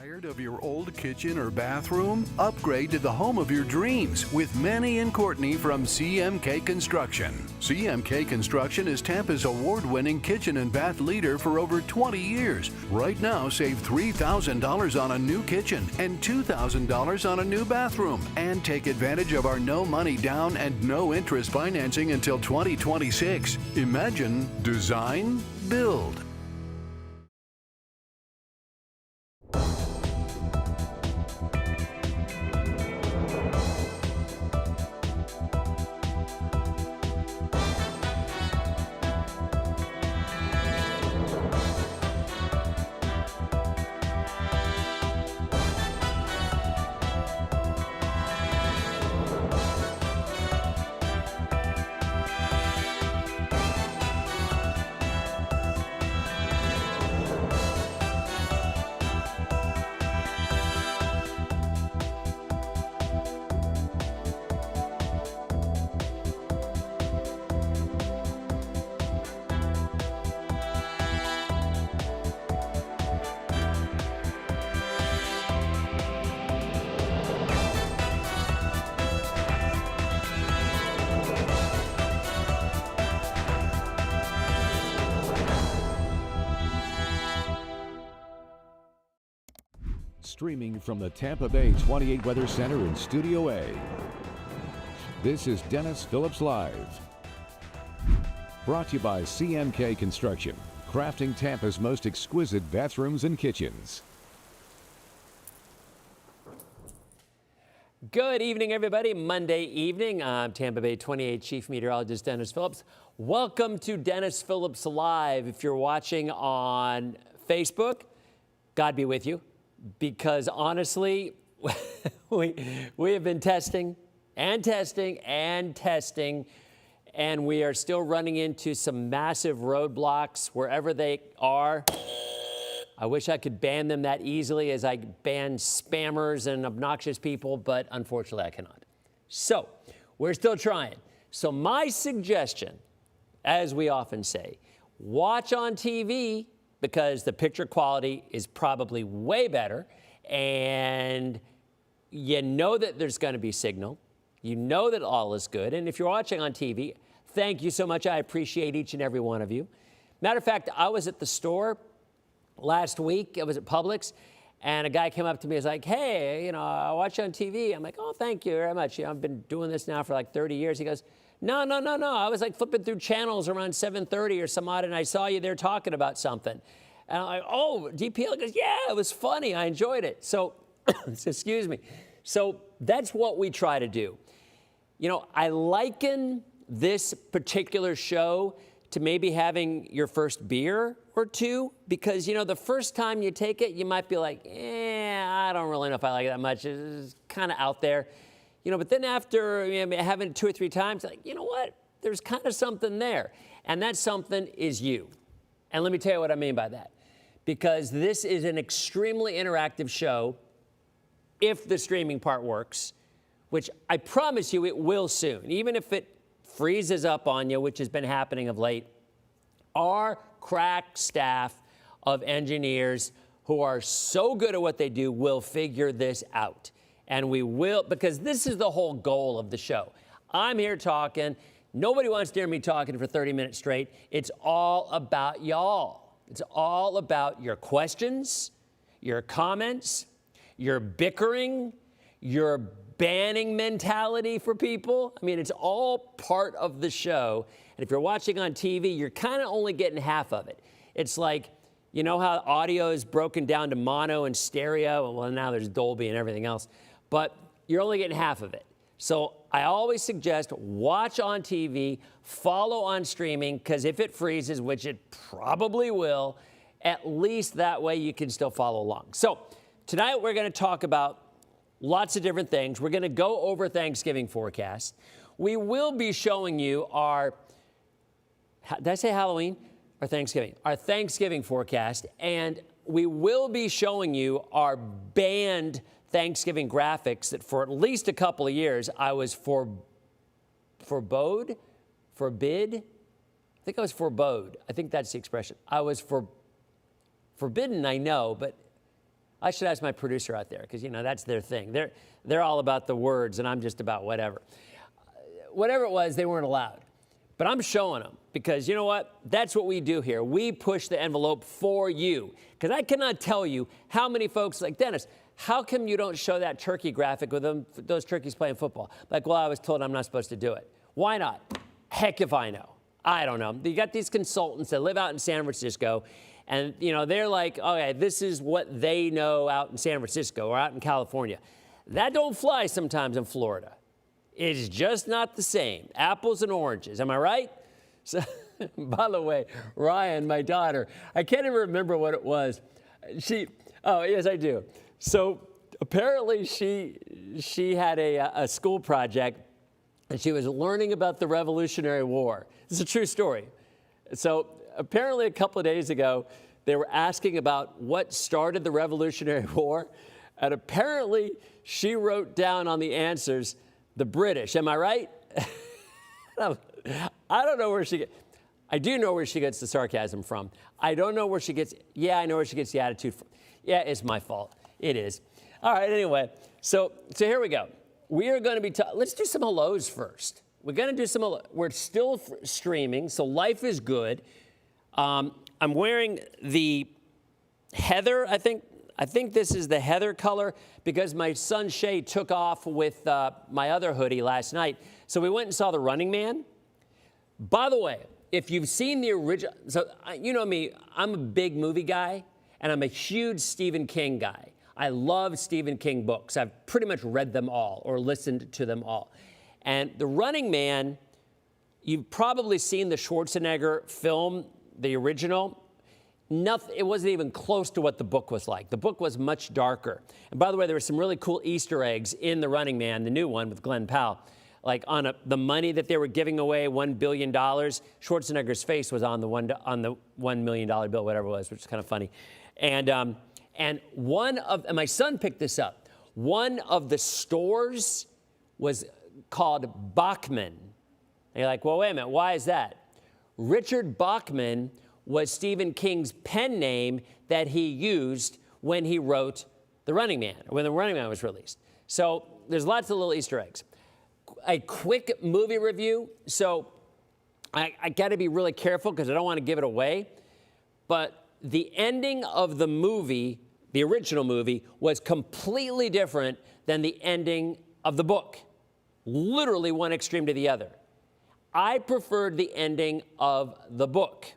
Tired of your old kitchen or bathroom? Upgrade to the home of your dreams with Manny and Courtney from CMK Construction. CMK Construction is Tampa's award-winning kitchen and bath leader for over 20 years. Right now, save $3,000 on a new kitchen and $2,000 on a new bathroom. And take advantage of our no money down and no interest financing until 2026. Imagine, design, build. Streaming from the Tampa Bay 28 Weather Center in Studio A. This is Dennis Phillips Live. Brought to you by CMK Construction, crafting Tampa's most exquisite bathrooms and kitchens. Good evening, everybody. Monday evening. I'm Tampa Bay 28 Chief Meteorologist Dennis Phillips. Welcome to Dennis Phillips Live. If you're watching on Facebook, God be with you. Because honestly, we have been testing and testing and testing, and we are still running into some massive roadblocks wherever they are. I wish I could ban them that easily as I ban spammers and obnoxious people, but unfortunately I cannot. So we're still trying. So my suggestion, as we often say, watch on TV, because the picture quality is probably way better, and you know that there's going to be signal. You know that all is good. And if you're watching on TV, thank you so much. I appreciate each and every one of you. Matter of fact, I was at the store last week. I was at Publix, and a guy came up to me and was like, hey, I watch you on TV. I'm like, oh, thank you very much. I've been doing this now for like 30 years. He goes, no. I was like flipping through channels around 7:30 or some odd, and I saw you there talking about something. And I'm like, oh, DPL? He goes, yeah, it was funny. I enjoyed it. So, excuse me. So that's what we try to do. I liken this particular show to maybe having your first beer or two, because, the first time you take it, you might be like, I don't really know if I like it that much. It's kind of out there. But then after having it 2 or 3 times, like, you know what? There's kind of something there. And that something is you. And let me tell you what I mean by that. Because this is an extremely interactive show, if the streaming part works, which I promise you it will soon. Even if it freezes up on you, which has been happening of late, our crack staff of engineers who are so good at what they do will figure this out. And we will, because this is the whole goal of the show. I'm here talking. Nobody wants to hear me talking for 30 minutes straight. It's all about y'all. It's all about your questions, your comments, your bickering, your banning mentality for people. I mean, it's all part of the show. And if you're watching on TV, you're kind of only getting half of it. It's like, you know how audio is broken down to mono and stereo? Well, now there's Dolby and everything else. But you're only getting half of it. So I always suggest watch on TV, follow on streaming, because if it freezes, which it probably will, at least that way you can still follow along. So tonight we're going to talk about lots of different things. We're going to go over Thanksgiving forecast. We will be showing you our, did I say Halloween or Thanksgiving? Our Thanksgiving forecast. And we will be showing you our banned Thanksgiving graphics that for at least a couple of years I was forbid? I think I was forebode. I think that's the expression. I was forbidden, I know, but I should ask my producer out there because, you know, that's their thing. They're all about the words and I'm just about whatever. Whatever it was, they weren't allowed. But I'm showing them because you know what? That's what we do here. We push the envelope for you because I cannot tell you how many folks like, Dennis, how come you don't show that turkey graphic with them, those turkeys playing football? Like, well, I was told I'm not supposed to do it. Why not? Heck if I know. I don't know. You got these consultants that live out in San Francisco, and, you know, they're like, okay, this is what they know out in San Francisco or out in California. That don't fly sometimes in Florida. It's just not the same. Apples and oranges. Am I right? So, by the way, Ryan, my daughter, I can't even remember what it was. Oh, yes, I do. So apparently she had a school project, and she was learning about the Revolutionary War. It's a true story. So apparently a couple of days ago, they were asking about what started the Revolutionary War, and apparently she wrote down on the answers, the British. Am I right? I don't know where she gets. I do know where she gets the sarcasm from. I don't know where she gets. Yeah, I know where she gets the attitude from. Yeah, it's my fault. It is. All right. Anyway, so here we go. We are going to be. Let's do some hellos first. We're going to do some. We're still streaming, so life is good. I'm wearing the heather. I think this is the heather color because my son Shay took off with my other hoodie last night. So we went and saw The Running Man. By the way, if you've seen the original, so you know me, I'm a big movie guy, and I'm a huge Stephen King guy. I love Stephen King books. I've pretty much read them all or listened to them all. And The Running Man, you've probably seen the Schwarzenegger film, the original. Nothing, it wasn't even close to what the book was like. The book was much darker. And by the way, there were some really cool Easter eggs in The Running Man, the new one with Glenn Powell. Like on the money that they were giving away, $1 billion, Schwarzenegger's face was on the $1 million bill, whatever it was, which is kind of funny. And my son picked this up. One of the stores was called Bachman. And you're like, well, wait a minute, why is that? Richard Bachman was Stephen King's pen name that he used when he wrote The Running Man, or when The Running Man was released. So there's lots of little Easter eggs. A quick movie review. So I got to be really careful because I don't want to give it away. But the ending of the movie, the original movie, was completely different than the ending of the book. Literally one extreme to the other. I preferred the ending of the book.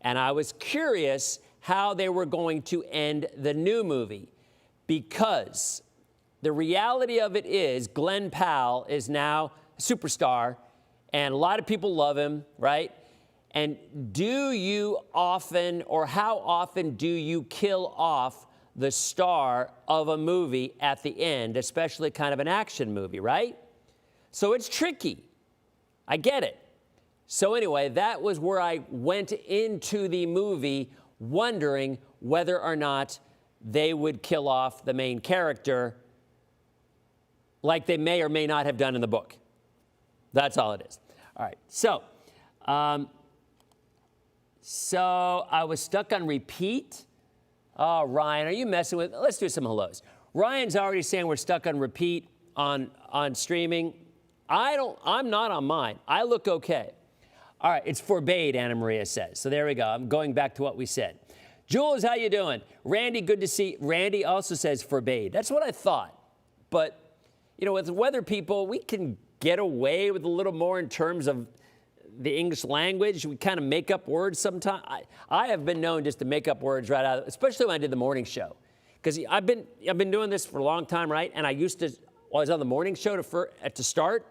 And I was curious how they were going to end the new movie because the reality of it is Glenn Powell is now a superstar and a lot of people love him, right? And do you often, or how often do you kill off the star of a movie at the end, especially kind of an action movie, right? So it's tricky. I get it. So anyway, that was where I went into the movie wondering whether or not they would kill off the main character like they may or may not have done in the book. That's all it is. All right, so I was stuck on repeat. Oh, Ryan, are you messing with? Let's do some hellos. Ryan's already saying we're stuck on repeat on streaming. I'm not on mine. I look okay. All right, it's forbade, Anna Maria says. So there we go. I'm going back to what we said. Jules, how you doing? Randy, good to see. Randy also says forbade. That's what I thought. But, you know, with weather people, we can get away with a little more in terms of the English language. We kind of make up words sometimes. I have been known just to make up words right out, especially when I did the morning show. Because I've been doing this for a long time, right? And I was on the morning show to start.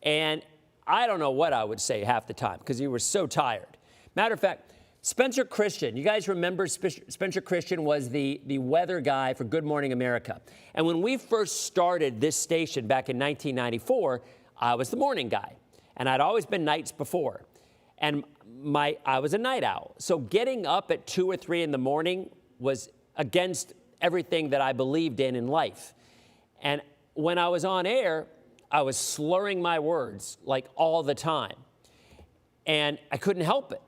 And I don't know what I would say half the time because you were so tired. Matter of fact, Spencer Christian, you guys remember Spencer Christian was the weather guy for Good Morning America. And when we first started this station back in 1994, I was the morning guy. And I'd always been nights before. And I was a night owl. So getting up at 2 or 3 in the morning was against everything that I believed in life. And when I was on air, I was slurring my words like all the time. And I couldn't help it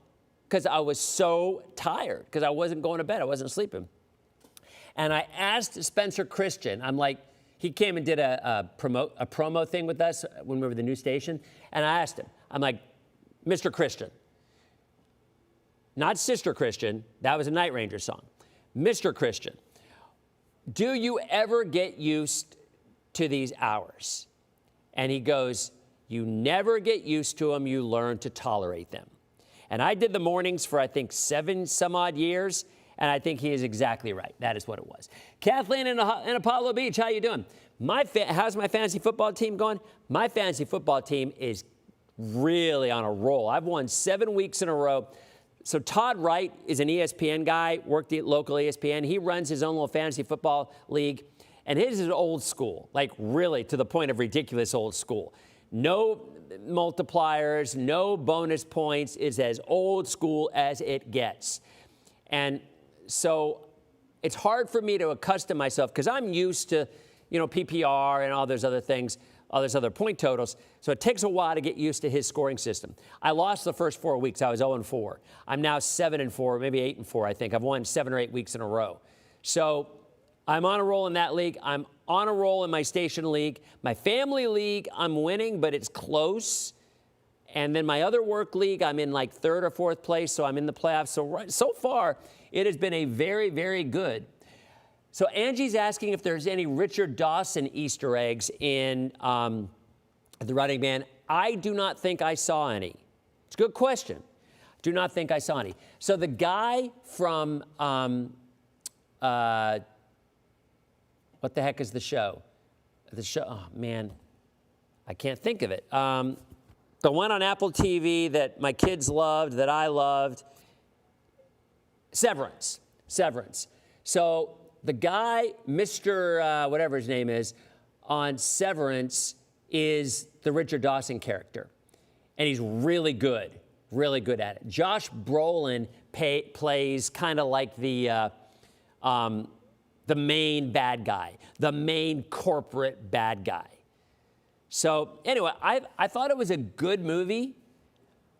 because I was so tired because I wasn't going to bed. I wasn't sleeping. And I asked Spencer Christian, I'm like, he came and did a promo thing with us when we were at the new station. And I asked him, I'm like, Mr. Christian, not Sister Christian, that was a Night Ranger song. Mr. Christian, do you ever get used to these hours? And he goes, you never get used to them, you learn to tolerate them. And I did the mornings for, I think, 7 some odd years. And I think he is exactly right. That is what it was. Kathleen in Apollo Beach, how you doing? How's my fantasy football team going? My fantasy football team is really on a roll. I've won 7 weeks in a row. So Todd Wright is an ESPN guy, worked at local ESPN. He runs his own little fantasy football league. And his is old school, like really to the point of ridiculous old school. No multipliers, no bonus points. It's as old school as it gets. And so it's hard for me to accustom myself because I'm used to, PPR and all those other things, all those other point totals. So it takes a while to get used to his scoring system. I lost the first 4 weeks. I was 0-4. I'm now 7-4, maybe 8-4, I think. I've won 7 or 8 weeks in a row. So I'm on a roll in that league. I'm on a roll in my station league. My family league, I'm winning, but it's close. And then my other work league, I'm in like 3rd or 4th place, so I'm in the playoffs. So far, it has been a very, very good. So Angie's asking if there's any Richard Dawson Easter eggs in The Running Man. I do not think I saw any. It's a good question. Do not think I saw any. So the guy from, what the heck is the show? Oh, man, I can't think of it. The one on Apple TV that my kids loved, that I loved, Severance. So the guy, Mr. Whatever his name is, on Severance is the Richard Dawson character. And he's really good at it. Josh Brolin plays kind of like the main bad guy, the main corporate bad guy. So anyway, I thought it was a good movie.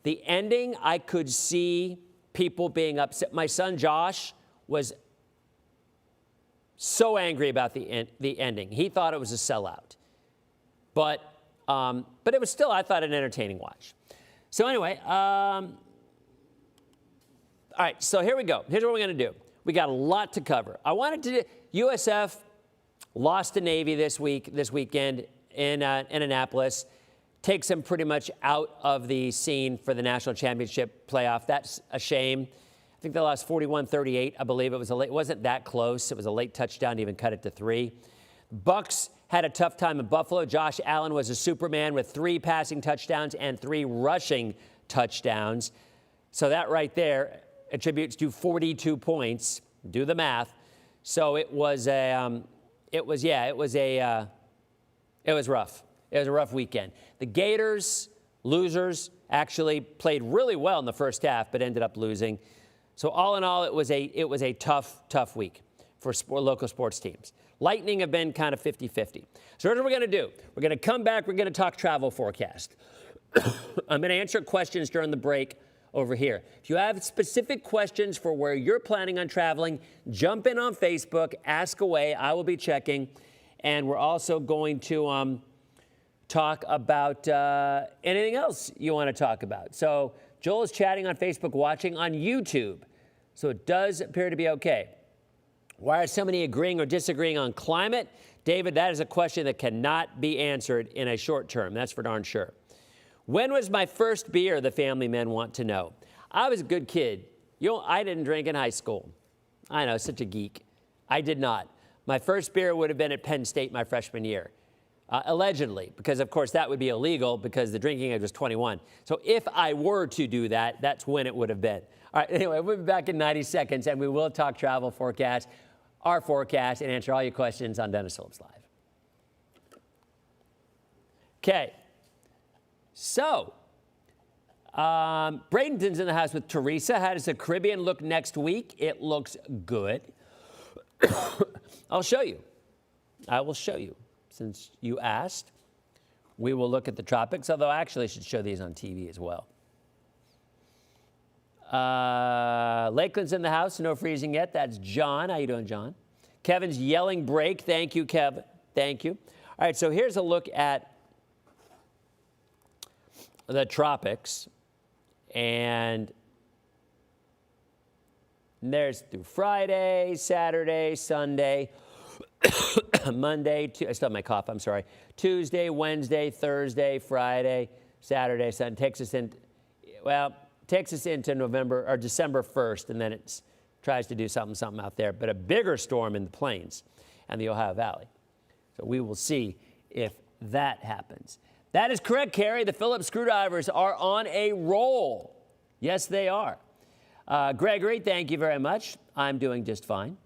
The ending, I could see people being upset. My son Josh was so angry about the ending. He thought it was a sellout. But it was still, I thought, an entertaining watch. So anyway, all right, so here we go. Here's what we're going to do. We got a lot to cover. I wanted to USF lost to Navy this weekend in Annapolis. Takes them pretty much out of the scene for the national championship playoff. That's a shame. I think they lost 41-38. I believe it wasn't that close. It was a late touchdown to even cut it to 3. Bucks had a tough time in Buffalo. Josh Allen was a Superman with 3 passing touchdowns and 3 rushing touchdowns. So that right there attributes to 42 points. Do the math. So it was rough. It was a rough weekend. The Gators, losers, actually played really well in the first half, but ended up losing. So all in all, it was a tough week for local sports teams. Lightning have been kind of 50-50. So here's what we're going to do. We're going to come back. We're going to talk travel forecast. I'm going to answer questions during the break over here. If you have specific questions for where you're planning on traveling, jump in on Facebook, ask away. I will be checking. And we're also going to talk about anything else you want to talk about. So Joel is chatting on Facebook, watching on YouTube. So it does appear to be okay. Why are so many agreeing or disagreeing on climate? David, that is a question that cannot be answered in a short term. That's for darn sure. When was my first beer, the family men want to know. I was a good kid. I didn't drink in high school. I know, such a geek. I did not. My first beer would have been at Penn State my freshman year. Allegedly, because of course that would be illegal because the drinking age was 21. So if I were to do that, that's when it would have been. All right, anyway, we'll be back in 90 seconds and we will talk travel forecast, our forecast, and answer all your questions on Dennis Phillips Live. Okay, so Bradenton's in the house with Teresa. How does the Caribbean look next week? It looks good. I'll show you. I will show you. Since you asked, we will look at the tropics, although I actually should show these on TV as well. Lakeland's in the house, no freezing yet. That's John. How you doing, John? Kevin's yelling break. Thank you, Kevin. Thank you. All right, so here's a look at the tropics. And there's through Friday, Saturday, Sunday, Monday, I still have my cough, I'm sorry. Tuesday, Wednesday, Thursday, Friday, Saturday, Sunday. Takes us into November or December 1st, and then it tries to do something out there. But a bigger storm in the plains and the Ohio Valley. So we will see if that happens. That is correct, Carrie. The Phillips screwdrivers are on a roll. Yes, they are. Gregory, thank you very much. I'm doing just fine.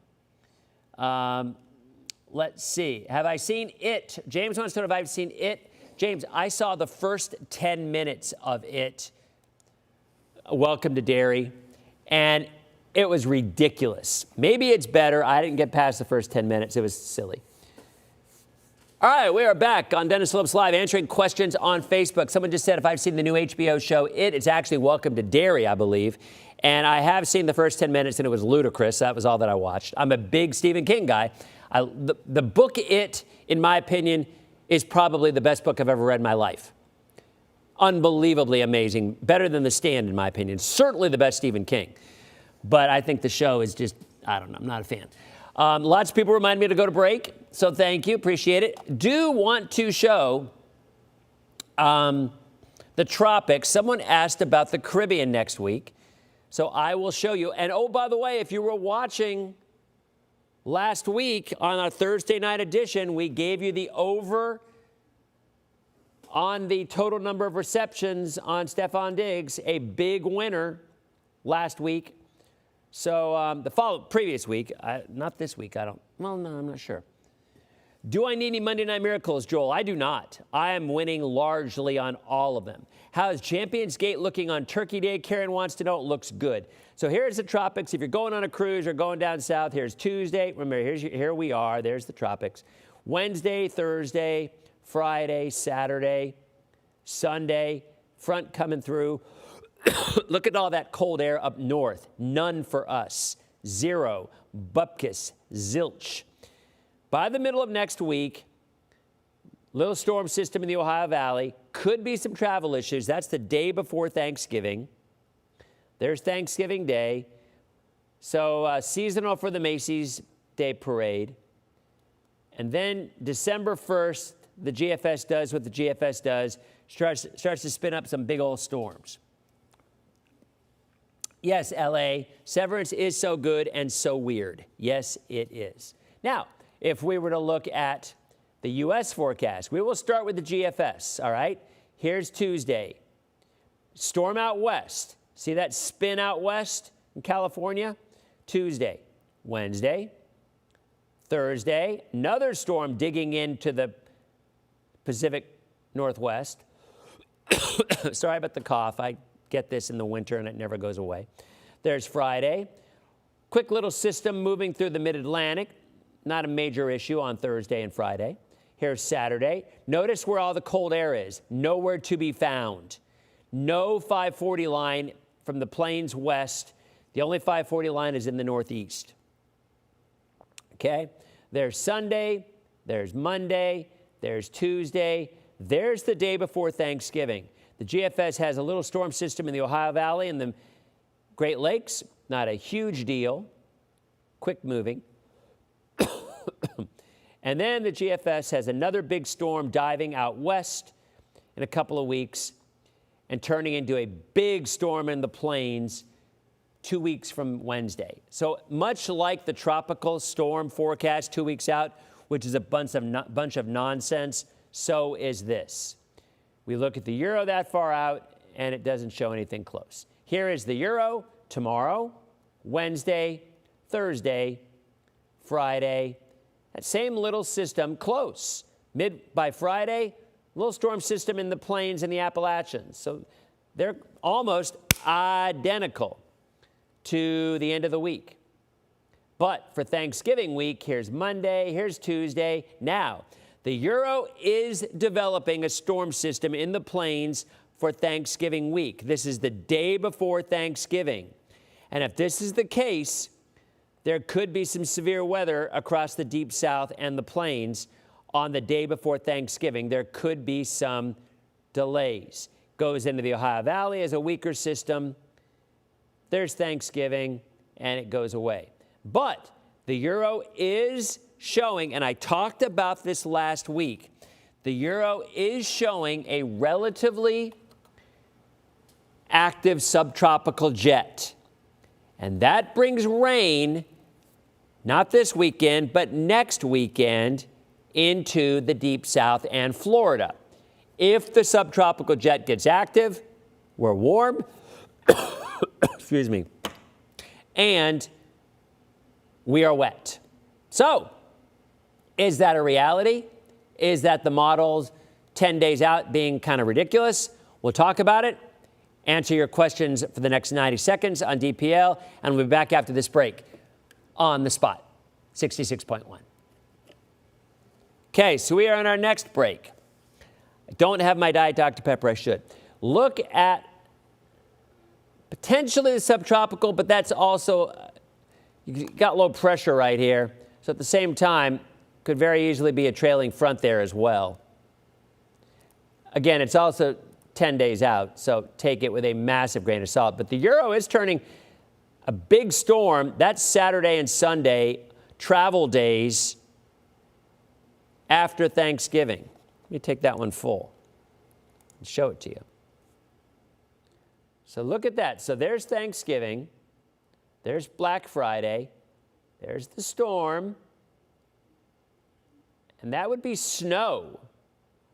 Let's see. Have I seen it? James wants to know if I've seen it. James, I saw the first 10 minutes of it. Welcome to Derry. And it was ridiculous. Maybe it's better. I didn't get past the first 10 minutes. It was silly. All right, we are back on Dennis Phillips Live, answering questions on Facebook. Someone just said if I've seen the new HBO show, it's actually Welcome to Derry, I believe. And I have seen the first 10 minutes, and it was ludicrous. That was all that I watched. I'm a big Stephen King guy. The book, It, in my opinion, is probably the best book I've ever read in my life. Unbelievably amazing. Better than The Stand, in my opinion. Certainly the best Stephen King. But I think the show is just, I don't know, I'm not a fan. Lots of people remind me to go to break, so thank you, appreciate it. Do want to show the tropics. Someone asked about the Caribbean next week, so I will show you. And oh, by the way, if you were watching last week on our Thursday night edition, we gave you the over on the total number of receptions on Stefon Diggs, a big winner last week. So the previous week, not this week, I'm not sure. Do I need any Monday Night Miracles, Joel? I do not. I am winning largely on all of them. How is Champions Gate looking on Turkey Day? Karen wants to know. It looks good. So here's the tropics. If you're going on a cruise or going down south, here's Tuesday. Remember, here we are. There's the tropics. Wednesday, Thursday, Friday, Saturday, Sunday, front coming through. Look at all that cold air up north. None for us. Zero. Bupkis. Zilch. By the middle of next week, little storm system in the Ohio Valley. Could be some travel issues. That's the day before Thanksgiving. There's Thanksgiving Day. So seasonal for the Macy's Day Parade. And then December 1st, the GFS does what the GFS does. Starts to spin up some big old storms. Yes, LA, Severance is so good and so weird. Yes, it is. Now, if we were to look at the U.S. forecast, we will start with the GFS, all right? Here's Tuesday. Storm out west. See that spin out west in California? Tuesday. Wednesday. Thursday. Another storm digging into the Pacific Northwest. Sorry about the cough. I get this in the winter and it never goes away. There's Friday. Quick little system moving through the mid-Atlantic. Not a major issue on Thursday and Friday. Here's Saturday. Notice where all the cold air is. Nowhere to be found. No 540 line from the plains west. The only 540 line is in the northeast. Okay? There's Sunday. There's Monday. There's Tuesday. There's the day before Thanksgiving. The GFS has a little storm system in the Ohio Valley and the Great Lakes. Not a huge deal. Quick moving. And then the GFS has another big storm diving out west in a couple of weeks and turning into a big storm in the plains 2 weeks from Wednesday. So much like the tropical storm forecast 2 weeks out, which is a bunch of nonsense, so is this. We look at the Euro that far out, and it doesn't show anything close. Here is the Euro tomorrow, Wednesday, Thursday, Friday. That same little system close. By Friday, little storm system in the plains and the Appalachians. So they're almost identical to the end of the week. But for Thanksgiving week, here's Monday, here's Tuesday. Now, the Euro is developing a storm system in the plains for Thanksgiving week. This is the day before Thanksgiving. And if this is the case, there could be some severe weather across the Deep South and the plains on the day before Thanksgiving. There could be some delays. Goes into the Ohio Valley as a weaker system. There's Thanksgiving, and it goes away. But the Euro is showing, and I talked about this last week, the Euro is showing a relatively active subtropical jet. And that brings rain, not this weekend, but next weekend, into the Deep South and Florida. If the subtropical jet gets active, we're warm, excuse me, and we are wet. So, is that a reality? Is that the models 10 days out being kind of ridiculous? We'll talk about it, answer your questions for the next 90 seconds on DPL, and we'll be back after this break on the spot, 66.1. Okay, so we are on our next break. I don't have my Diet Dr. Pepper, I should. Look at potentially the subtropical, but that's also, you got low pressure right here. So at the same time, could very easily be a trailing front there as well. Again, it's also 10 days out, so take it with a massive grain of salt. But the Euro is turning a big storm. That's Saturday and Sunday, travel days after Thanksgiving. Let me take that one full and show it to you. So look at that. So there's Thanksgiving. There's Black Friday. There's the storm. And that would be snow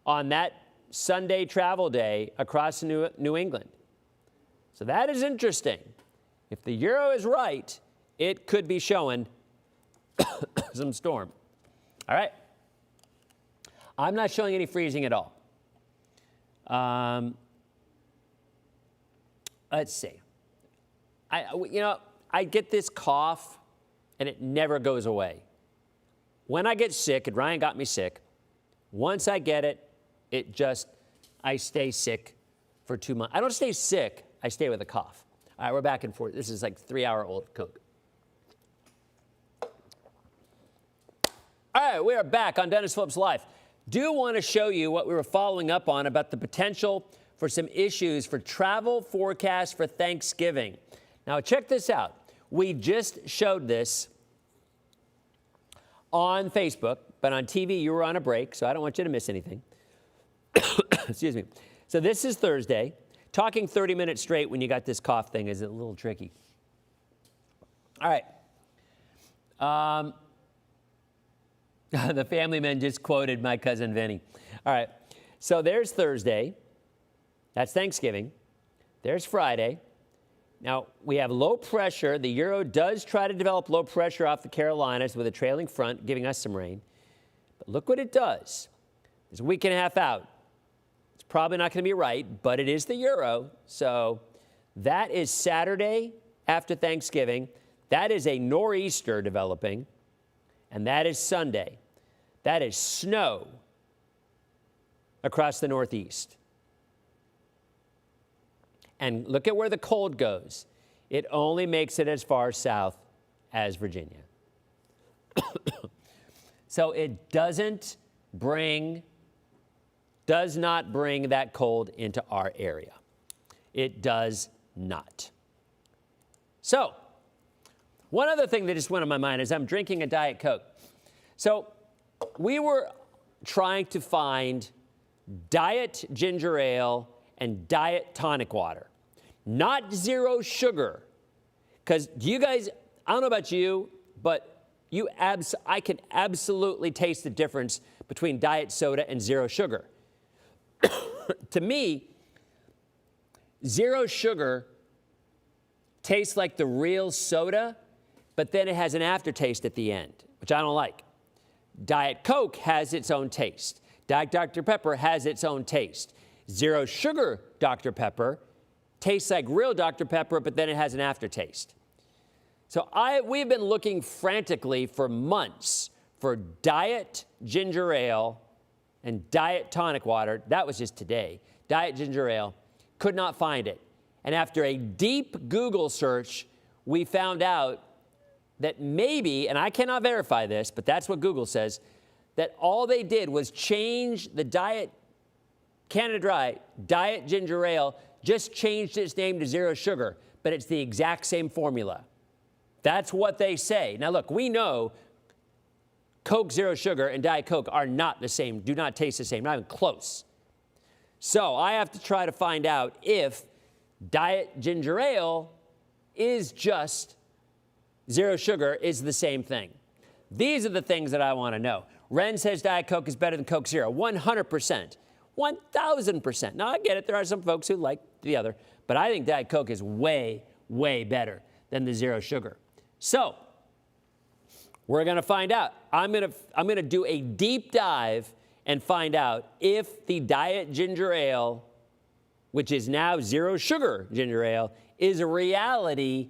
on that Sunday travel day across New England. So that is interesting. If the Euro is right, it could be showing some storm. All right. I'm not showing any freezing at all. Let's see. I get this cough, and it never goes away. When I get sick, and Ryan got me sick, once I get it, I stay sick for 2 months. I don't stay sick, I stay with a cough. All right, we're back and forth. This is like 3-hour-old Coke. All right, we are back on Dennis Phillips Live. Do want to show you what we were following up on about the potential for some issues for travel forecasts for Thanksgiving. Now, check this out. We just showed this on Facebook, but on TV, you were on a break, so I don't want you to miss anything. Excuse me. So this is Thursday. Talking 30 minutes straight when you got this cough thing is a little tricky. All right. The family man just quoted my cousin Vinny. All right. So there's Thursday. That's Thanksgiving. There's Friday. Now, we have low pressure. The Euro does try to develop low pressure off the Carolinas with a trailing front, giving us some rain. But look what it does. It's a week and a half out. It's probably not going to be right, but it is the Euro. So that is Saturday after Thanksgiving. That is a nor'easter developing. And that is Sunday. That is snow across the Northeast. And look at where the cold goes. It only makes it as far south as Virginia. So it does not bring that cold into our area. It does not. So, one other thing that just went on my mind is I'm drinking a Diet Coke. So, we were trying to find diet ginger ale and diet tonic water, not zero sugar. Because you guys, I don't know about you, but I can absolutely taste the difference between diet soda and zero sugar. To me, zero sugar tastes like the real soda, but then it has an aftertaste at the end, which I don't like. Diet Coke has its own taste. Diet Dr. Pepper has its own taste. Zero sugar Dr. Pepper tastes like real Dr. Pepper, but then it has an aftertaste. So we've been looking frantically for months for diet ginger ale and diet tonic water. That was just today. Diet ginger ale. Could not find it. And after a deep Google search, we found out that maybe, and I cannot verify this, but that's what Google says, that all they did was change the Diet Canada Dry, Diet Ginger Ale, just changed its name to Zero Sugar, but it's the exact same formula. That's what they say. Now, look, we know Coke Zero Sugar and Diet Coke are not the same, do not taste the same, not even close. So I have to try to find out if Diet Ginger Ale is just Zero Sugar is the same thing. These are the things that I want to know. Ren says Diet Coke is better than Coke Zero. 100%. 1,000%. Now, I get it. There are some folks who like the other, but I think Diet Coke is way, way better than the Zero Sugar. So we're going to find out. I'm going to do a deep dive and find out if the Diet Ginger Ale, which is now Zero Sugar Ginger Ale, is a reality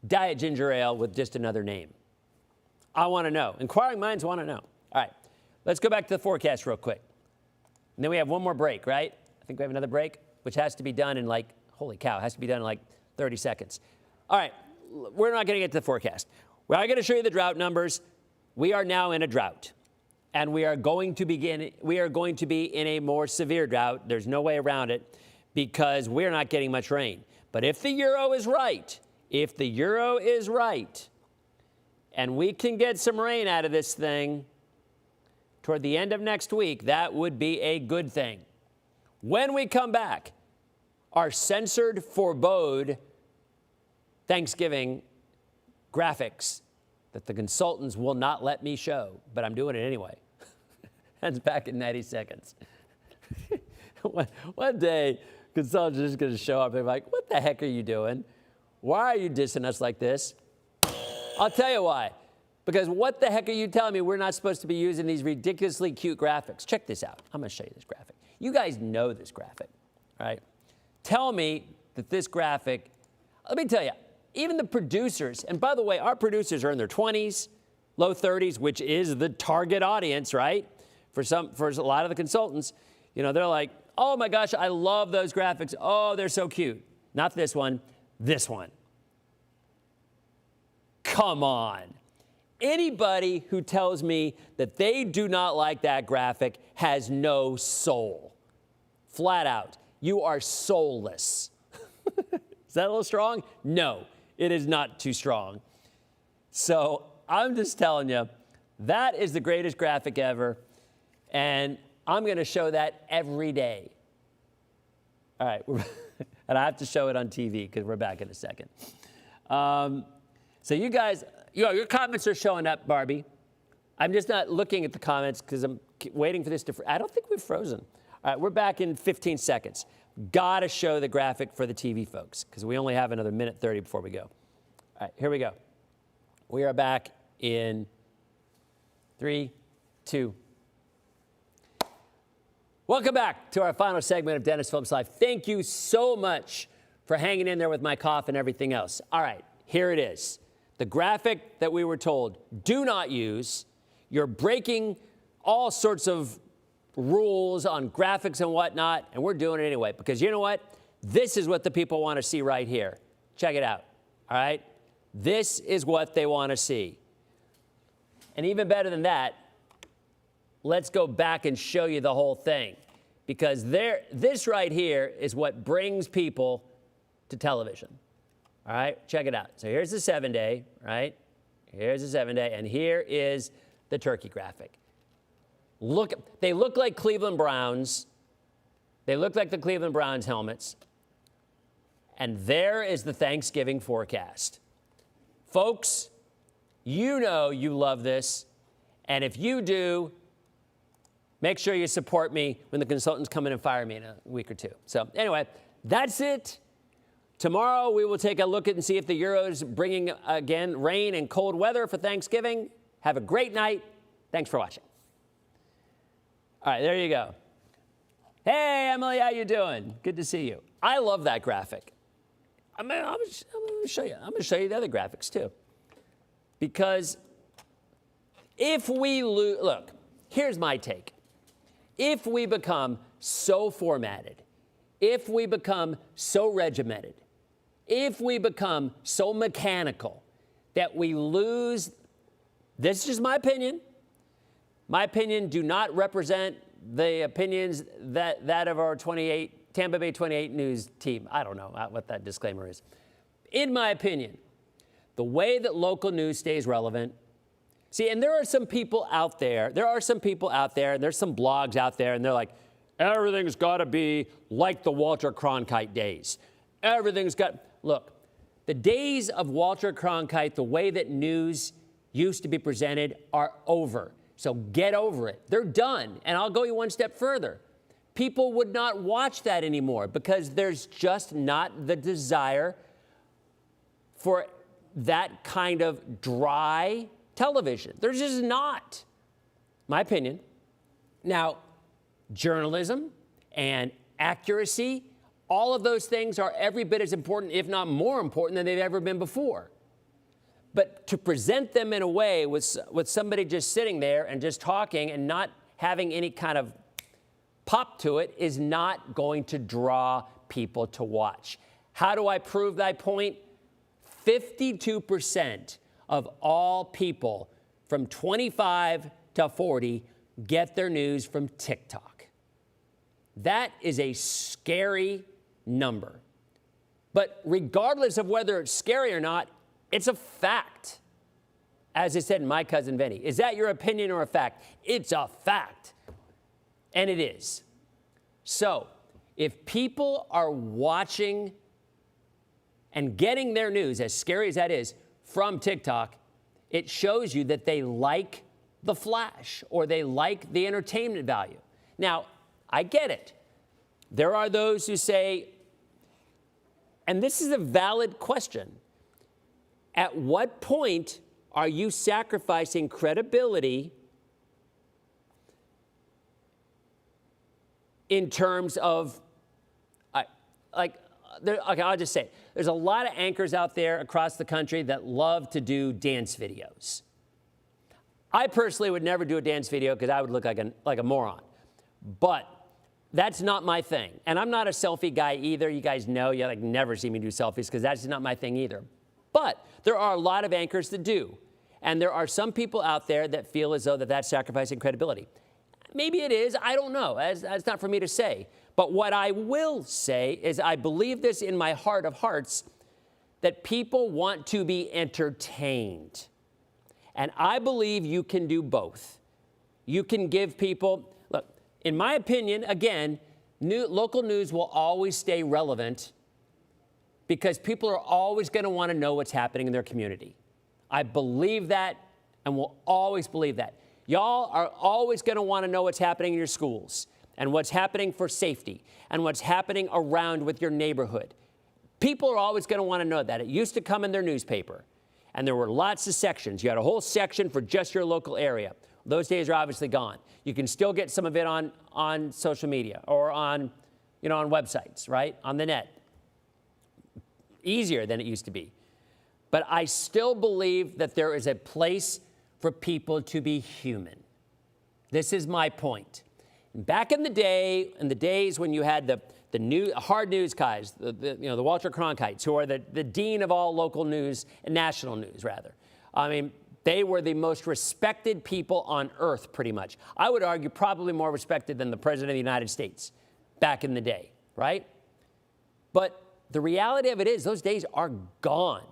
Diet Ginger Ale with just another name. I want to know. Inquiring minds want to know. All right, let's go back to the forecast real quick. And then we have one more break, right? I think we have another break, which has to be done in like, holy cow, has to be done in like 30 seconds. All right, we're not going to get to the forecast. We're going to show you the drought numbers. We are now in a drought, and we are going to be in a more severe drought. There's no way around it because we're not getting much rain. But if the Euro is right, and we can get some rain out of this thing toward the end of next week, that would be a good thing. When we come back, our censored forebode Thanksgiving graphics that the consultants will not let me show, but I'm doing it anyway. That's back in 90 seconds. One day, consultants are just going to show up. They're like, what the heck are you doing? Why are you dissing us like this? I'll tell you why. Because what the heck are you telling me we're not supposed to be using these ridiculously cute graphics? Check this out. I'm going to show you this graphic. You guys know this graphic, right? Tell me that this graphic, let me tell you, even the producers, and by the way, our producers are in their 20s, low 30s, which is the target audience, right? For a lot of the consultants, you know, they're like, oh my gosh, I love those graphics. Oh, they're so cute. Not this one, this one. Come on. Anybody who tells me that they do not like that graphic has no soul. Flat out. You are soulless. Is that a little strong? No, it is not too strong. So I'm just telling you, that is the greatest graphic ever. And I'm going to show that every day. All right. And I have to show it on TV because we're back in a second. So you guys, your comments are showing up, Barbie. I'm just not looking at the comments because I'm waiting for this to, I don't think we've frozen. All right, we're back in 15 seconds. Got to show the graphic for the TV folks because we only have another minute 30 before we go. All right, here we go. We are back in 3, 2. Welcome back to our final segment of Dennis Phillips Live. Thank you so much for hanging in there with my cough and everything else. All right, here it is. The graphic that we were told, do not use. You're breaking all sorts of rules on graphics and whatnot, and we're doing it anyway, because you know what? This is what the people want to see right here. Check it out, all right? This is what they want to see. And even better than that, let's go back and show you the whole thing, because this right here is what brings people to television. All right, check it out. So here's the 7-day, right? Here's the 7-day, and here is the turkey graphic. Look, they look like Cleveland Browns. They look like the Cleveland Browns helmets. And there is the Thanksgiving forecast. Folks, you know you love this. And if you do, make sure you support me when the consultants come in and fire me in a week or two. So anyway, that's it. Tomorrow, we will take a look at and see if the Euro is bringing, again, rain and cold weather for Thanksgiving. Have a great night. Thanks for watching. All right, there you go. Hey, Emily, how you doing? Good to see you. I love that graphic. I'm going to show you. I'm going to show you the other graphics, too. Because if we lose, look, here's my take. If we become so formatted, if we become so regimented, if we become so mechanical that we lose. This is just my opinion. My opinion do not represent the opinions that of our Tampa Bay 28 News team. I don't know what that disclaimer is. In my opinion, the way that local news stays relevant. See, and there are some people out there, and there's some blogs out there, and they're like, everything's got to be like the Walter Cronkite days. Look, the days of Walter Cronkite, the way that news used to be presented, are over. So get over it. They're done. And I'll go you one step further. People would not watch that anymore because there's just not the desire for that kind of dry television. There's just not. My opinion. Now, journalism and accuracy, all of those things are every bit as important, if not more important, than they've ever been before. But to present them in a way with somebody just sitting there and just talking and not having any kind of pop to it is not going to draw people to watch. How do I prove that point? 52% of all people from 25 to 40 get their news from TikTok. That is a scary number. But regardless of whether it's scary or not, it's a fact. As I said in My Cousin Vinny, is that your opinion or a fact? It's a fact. And it is. So if people are watching and getting their news, as scary as that is, from TikTok, it shows you that they like the flash or they like the entertainment value. Now, I get it. There are those who say, and this is a valid question, at what point are you sacrificing credibility in terms of, I'll just say, there's a lot of anchors out there across the country that love to do dance videos. I personally would never do a dance video because I would look like a moron. But that's not my thing. And I'm not a selfie guy either. You guys know, you never see me do selfies because that's not my thing either. But there are a lot of anchors that do. And there are some people out there that feel as though that's sacrificing credibility. Maybe it is. I don't know. That's not for me to say. But what I will say is I believe this in my heart of hearts, that people want to be entertained. And I believe you can do both. You can give people, look, in my opinion, again, local news will always stay relevant because people are always going to want to know what's happening in their community. I believe that and will always believe that. Y'all are always going to want to know what's happening in your schools and what's happening for safety and what's happening around with your neighborhood. People are always going to want to know that. It used to come in their newspaper, and there were lots of sections. You had a whole section for just your local area. Those days are obviously gone. You can still get some of it on social media or on websites, right? On the net. Easier than it used to be. But I still believe that there is a place for people to be human. This is my point. Back in the days when you had the hard news guys, the Walter Cronkites, who are the dean of all local news and national news, rather. I mean, they were the most respected people on earth, pretty much. I would argue probably more respected than the President of the United States back in the day, right? But the reality of it is those days are gone.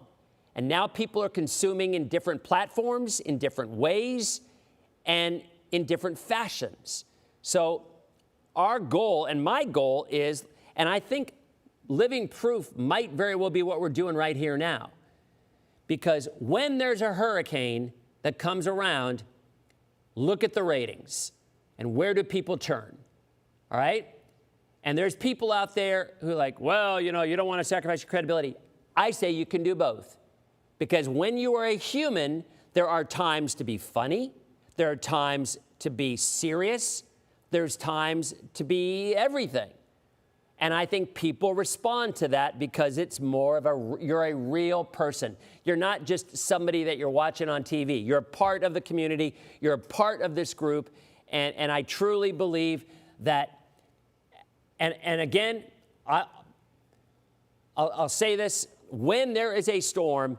And now people are consuming in different platforms, in different ways, and in different fashions. So our goal, and my goal is, and I think living proof might very well be what we're doing right here now. Because when there's a hurricane that comes around, look at the ratings. And where do people turn? All right? And there's people out there who are like, well, you don't want to sacrifice your credibility. I say you can do both. Because when you are a human, there are times to be funny. There are times to be serious. There's times to be everything. And I think people respond to that because it's more of you're a real person. You're not just somebody that you're watching on TV. You're a part of the community. You're a part of this group. And I truly believe that, and again, I'll say this, when there is a storm,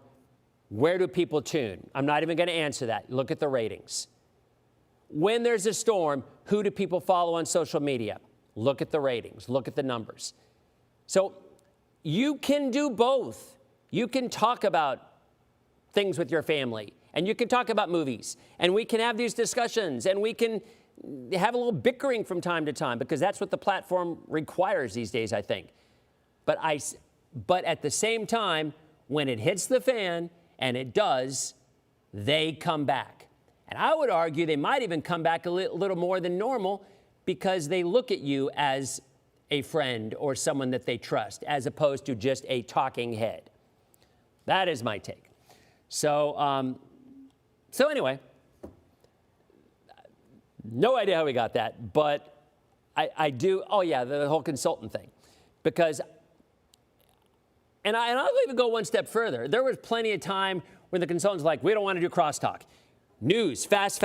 where do people tune? I'm not even going to answer that. Look at the ratings. When there's a storm, who do people follow on social media? Look at the ratings. Look at the numbers. So you can do both. You can talk about things with your family, and you can talk about movies, and we can have these discussions, and we can have a little bickering from time to time, because that's what the platform requires these days, I think. But at the same time, when it hits the fan, and it does, they come back. And I would argue they might even come back a little more than normal, because they look at you as a friend or someone that they trust, as opposed to just a talking head. That is my take. So anyway, no idea how we got that, but I do. Oh yeah, the whole consultant thing, because, and I'll even go one step further. There was plenty of time when the consultants were like, we don't want to do crosstalk. News, fast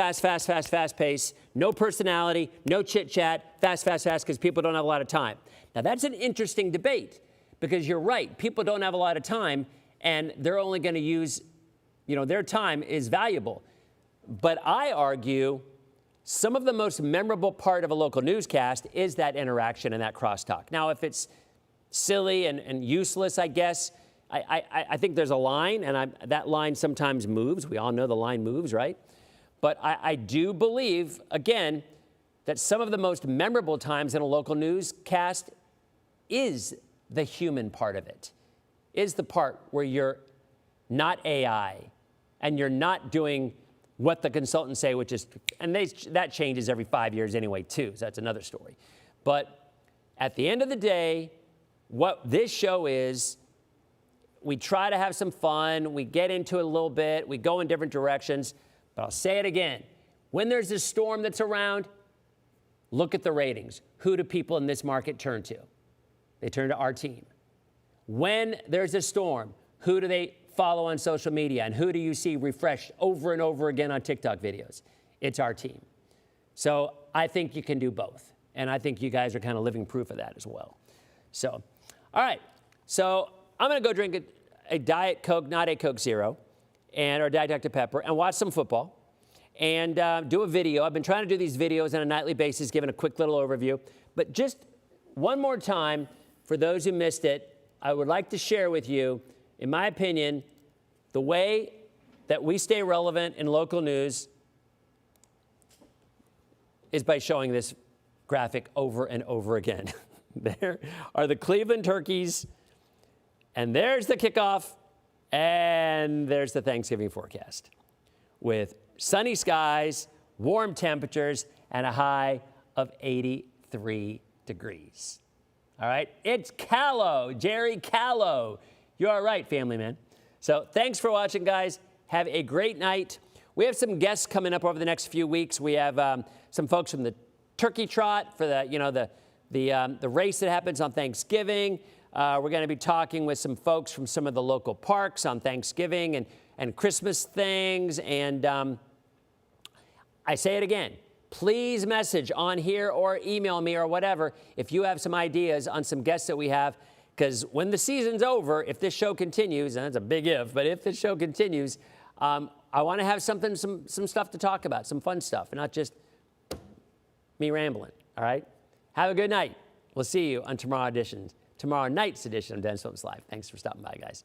pace, no personality, no chit chat, fast, because people don't have a lot of time. Now that's an interesting debate, because you're right, people don't have a lot of time, and they're only going to use, their time is valuable. But I argue some of the most memorable part of a local newscast is that interaction and that crosstalk. Now, if it's silly and useless, I guess, I think there's a line, and that line sometimes moves. We all know the line moves, right? But I do believe, again, that some of the most memorable times in a local newscast is the human part of it, is the part where you're not AI, and you're not doing what the consultants say, which is, and that changes every 5 years anyway, too, so that's another story. But at the end of the day, what this show is, we try to have some fun, we get into it a little bit, we go in different directions, but I'll say it again. When there's a storm that's around, look at the ratings. Who do people in this market turn to? They turn to our team. When there's a storm, who do they follow on social media, and who do you see refreshed over and over again on TikTok videos? It's our team. So I think you can do both, and I think you guys are kind of living proof of that as well. So, all right, so I'm going to go drink a Diet Coke, not a Coke Zero, or Diet Dr. Pepper, and watch some football, and do a video. I've been trying to do these videos on a nightly basis, giving a quick little overview. But just one more time, for those who missed it, I would like to share with you, in my opinion, the way that we stay relevant in local news is by showing this graphic over and over again. There are the Cleveland Turkeys, and there's the kickoff, and there's the Thanksgiving forecast with sunny skies, warm temperatures, and a high of 83 degrees. All right, it's Callow, Jerry Callow. You are right, family man. So thanks for watching, guys. Have a great night. We have some guests coming up over the next few weeks. We have some folks from the Turkey Trot for the race that happens on Thanksgiving. We're going to be talking with some folks from some of the local parks on Thanksgiving and Christmas things. And I say it again, please message on here or email me or whatever if you have some ideas on some guests that we have. Because when the season's over, if this show continues, and that's a big if, but if this show continues, I want to have some stuff to talk about, some fun stuff, and not just me rambling, all right? Have a good night. We'll see you on tomorrow night's edition of Dennis Phillips Live. Thanks for stopping by, guys.